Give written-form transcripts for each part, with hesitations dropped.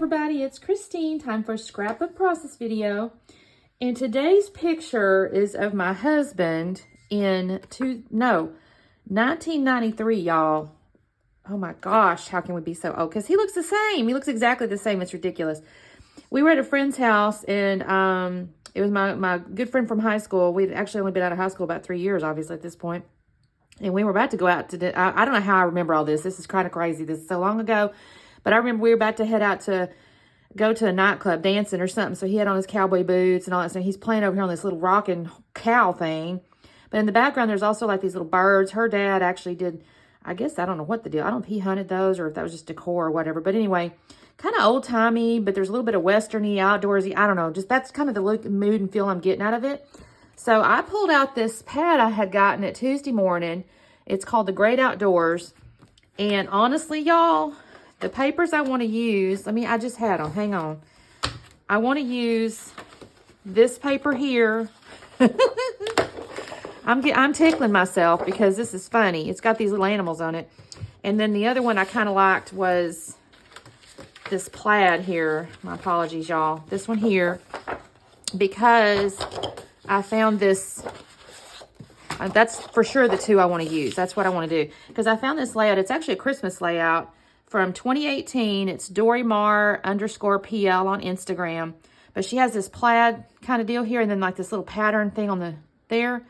everybody, it's Christine. Time for a scrapbook process video. And today's picture is of my husband in 1993, y'all. Oh my gosh, how can we be so old? Because he looks the same. He looks exactly the same. It's ridiculous. We were at a friend's house, and it was my good friend from high school. We'd actually only been out of high school about 3 years, obviously, at this point. And we were about to go out to, I don't know how I remember all this. This is kind of crazy. This is so long ago. But I remember we were about to head out to go to a nightclub dancing or something. So he had on his cowboy boots and all that stuff. He's playing over here on this little rocking cow thing. But in the background, there's also like these little birds. Her dad actually did, I guess, I don't know what the deal. I don't know if he hunted those or if that was just decor or whatever. But anyway, kind of old-timey, but there's a little bit of western-y, outdoorsy. I don't know. Just that's kind of the look, mood, and feel I'm getting out of it. So I pulled out this pad I had gotten at Tuesday morning. It's called The Great Outdoors. And honestly, y'all, the papers I want to use, I just had them. Hang on. I want to use this paper here. I'm tickling myself because this is funny. It's got these little animals on it. And then the other one I kind of liked was this plaid here. My apologies, y'all. This one here. Because I found this. That's for sure the two I want to use. That's what I want to do. Because I found this layout. It's actually a Christmas layout from 2018. It's Dorimar_PL on Instagram. But she has this plaid kind of deal here. And then like this little pattern thing on there.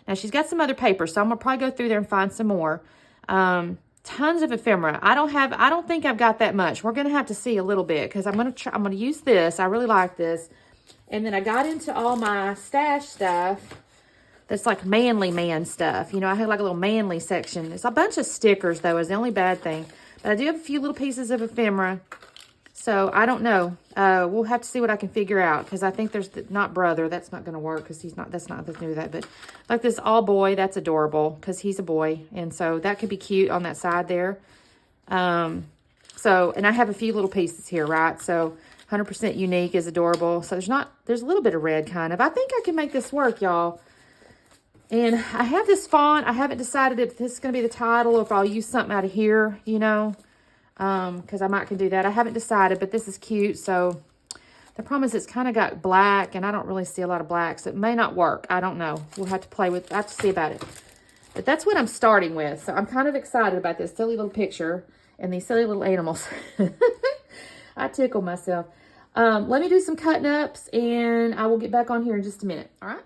Now she's got some other paper. So I'm going to probably go through there and find some more. Tons of ephemera. I don't think I've got that much. We're going to have to see a little bit. Because I'm going to use this. I really like this. And then I got into all my stash stuff. That's like manly man stuff. You know, I had like a little manly section. It's a bunch of stickers, though, is the only bad thing. But I do have a few little pieces of ephemera. So, I don't know. We'll have to see what I can figure out. Because I think there's, not brother. That's not going to work. Because that's not going to do that. But like this all boy, that's adorable. Because he's a boy. And so, that could be cute on that side there. And I have a few little pieces here, right? So, 100% unique is adorable. So, there's a little bit of red kind of. I think I can make this work, y'all. And I have this font. I haven't decided if this is going to be the title or if I'll use something out of here, you know, because I might can do that. I haven't decided, but this is cute. So the problem is it's kind of got black, and I don't really see a lot of black, so it may not work. I don't know. We'll have to play with, I have to see about it. But that's what I'm starting with. So I'm kind of excited about this silly little picture and these silly little animals. I tickle myself. Let me do some cutting ups, and I will get back on here in just a minute. All right?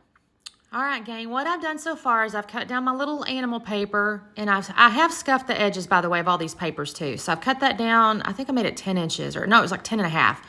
All right, gang, what I've done so far is I've cut down my little animal paper, and I have scuffed the edges, by the way, of all these papers too. So I've cut that down. I think I made it 10 inches, or no, it was like 10 and a half.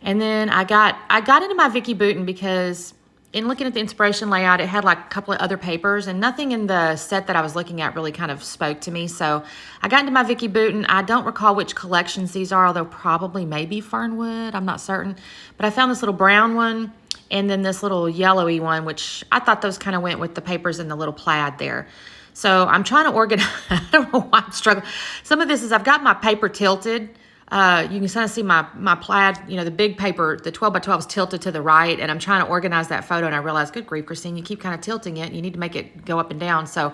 And then I got into my Vicky Bouton because in looking at the inspiration layout, it had like a couple of other papers, and nothing in the set that I was looking at really kind of spoke to me. So I got into my Vicky Bouton. I don't recall which collections these are, although probably maybe Fernwood. I'm not certain. But I found this little brown one, and then this little yellowy one, which I thought those kind of went with the papers and the little plaid there. So I'm trying to organize. I don't know why I'm struggling. Some of this is I've got my paper tilted. You can kind of see my plaid, you know, the big paper, the 12 by 12 is tilted to the right. And I'm trying to organize that photo. And I realized, good grief, Christine, you keep kind of tilting it. You need to make it go up and down. So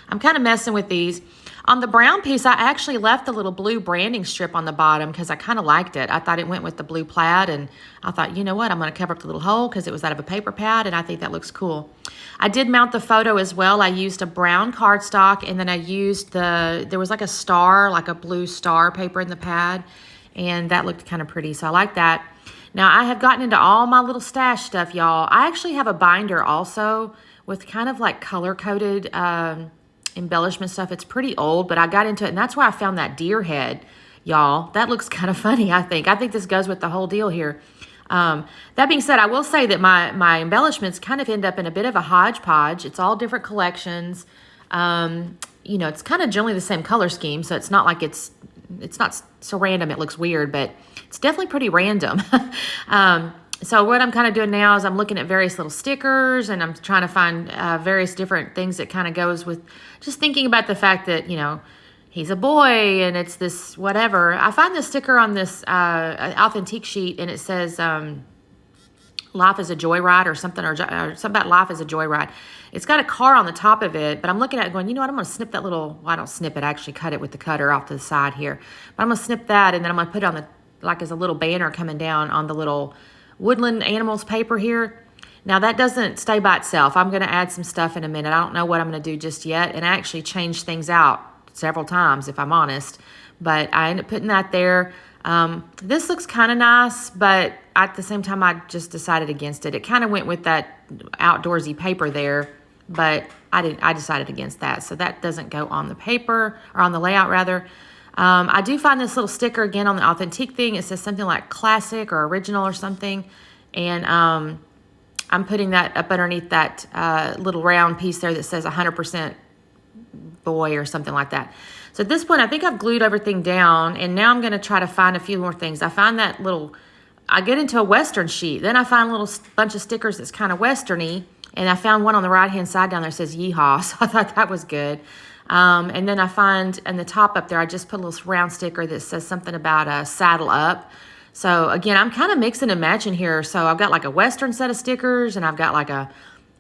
I'm kind of messing with these. On the brown piece, I actually left the little blue branding strip on the bottom because I kind of liked it. I thought it went with the blue plaid, and I thought, you know what, I'm going to cover up the little hole because it was out of a paper pad, and I think that looks cool. I did mount the photo as well. I used a brown cardstock, and then I used there was like a star, like a blue star paper in the pad, and that looked kind of pretty, so I like that. Now, I have gotten into all my little stash stuff, y'all. I actually have a binder also with kind of like color-coded embellishment stuff. It's pretty old, but I got into it, and that's where I found that deer head, y'all. That looks kind of funny, I think. I think this goes with the whole deal here. That being said, I will say that my embellishments kind of end up in a bit of a hodgepodge. It's all different collections. You know, it's kind of generally the same color scheme, so it's not like it's not so random it looks weird, but it's definitely pretty random. So what I'm kind of doing now is I'm looking at various little stickers, and I'm trying to find various different things that kind of goes with just thinking about the fact that, you know, he's a boy and it's this whatever. I find this sticker on this authentique sheet, and it says life is a joyride or something, or something about life is a joyride. It's got a car on the top of it, but I'm looking at it going, you know what, I'm going to snip that little, well, I don't snip it, I actually cut it with the cutter off to the side here. But I'm going to snip that, and then I'm going to put it on like as a little banner coming down on the little woodland animals paper here. Now that doesn't stay by itself. I'm going to add some stuff in a minute. I don't know what I'm going to do just yet, and I actually changed things out several times, if I'm honest. But I ended up putting that there. This looks kind of nice, but at the same time, I just decided against it. It kind of went with that outdoorsy paper there, but I decided against that. So that doesn't go on the paper, or on the layout rather. I do find this little sticker again on the authentic thing. It says something like classic or original or something, and I'm putting that up underneath that little round piece there that says 100% boy or something like that. So at this point, I think I've glued everything down, and now I'm going to try to find a few more things. I find that little, I get into a Western sheet. Then I find a little bunch of stickers that's kind of Westerny, and I found one on the right-hand side down there that says Yeehaw, so I thought that was good. And then I find in the top up there, I just put a little round sticker that says something about saddle up. So again, I'm kind of mixing and matching here. So I've got like a Western set of stickers, and I've got like a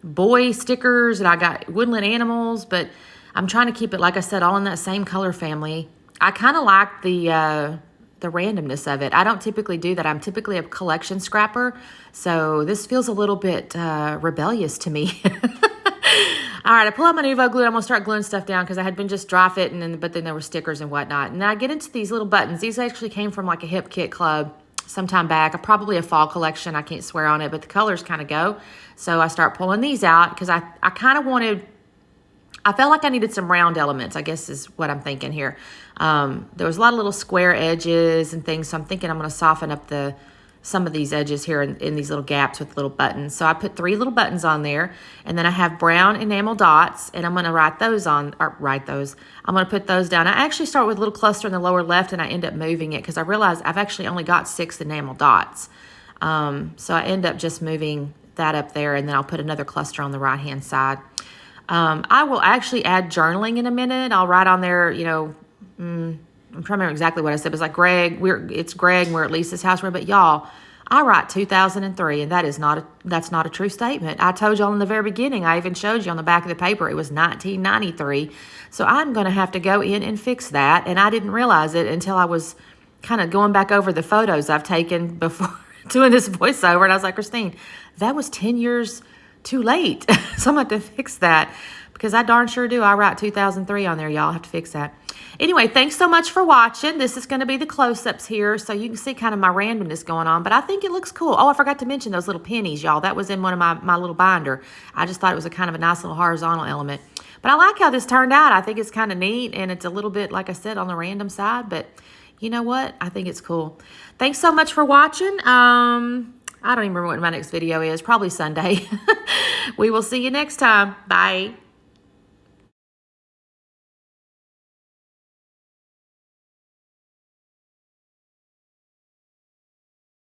boy stickers, and I got woodland animals, but I'm trying to keep it, like I said, all in that same color family. I kind of like the randomness of it. I don't typically do that. I'm typically a collection scrapper, so this feels a little bit rebellious to me. All right, I pull out my Nuvo glue. I'm going to start gluing stuff down because I had been just dry fitting, but then there were stickers and whatnot. And then I get into these little buttons. These actually came from like a Hip Kit Club sometime back, probably a fall collection. I can't swear on it, but the colors kind of go. So I start pulling these out because I kind of wanted, I felt like I needed some round elements, I guess is what I'm thinking here. There was a lot of little square edges and things, so I'm thinking I'm going to soften up some of these edges here in these little gaps with little buttons. So I put 3 little buttons on there, and then I have brown enamel dots, and I'm going to I'm going to put those down. I actually start with a little cluster in the lower left, and I end up moving it because I realize I've actually only got 6 enamel dots. So I end up just moving that up there, and then I'll put another cluster on the right-hand side. I will actually add journaling in a minute. I'll write on there, you know, I'm trying to remember exactly what I said. It was like it's Greg, we're at Lisa's house. But y'all, I write 2003, and that's not a true statement. I told y'all in the very beginning, I even showed you on the back of the paper, it was 1993. So I'm going to have to go in and fix that. And I didn't realize it until I was kind of going back over the photos I've taken before doing this voiceover. And I was like, Christine, that was 10 years too late. So I'm going to have to fix that because I darn sure do. I write 2003 on there, y'all. I have to fix that. Anyway, thanks so much for watching. This is going to be the close-ups here, so you can see kind of my randomness going on, but I think it looks cool. Oh, I forgot to mention those little pennies, y'all. That was in one of my little binder. I just thought it was a kind of a nice little horizontal element. But I like how this turned out. I think it's kind of neat, and it's a little bit, like I said, on the random side, but you know what? I think it's cool. Thanks so much for watching. I don't even remember what my next video is. Probably Sunday. We will see you next time. Bye.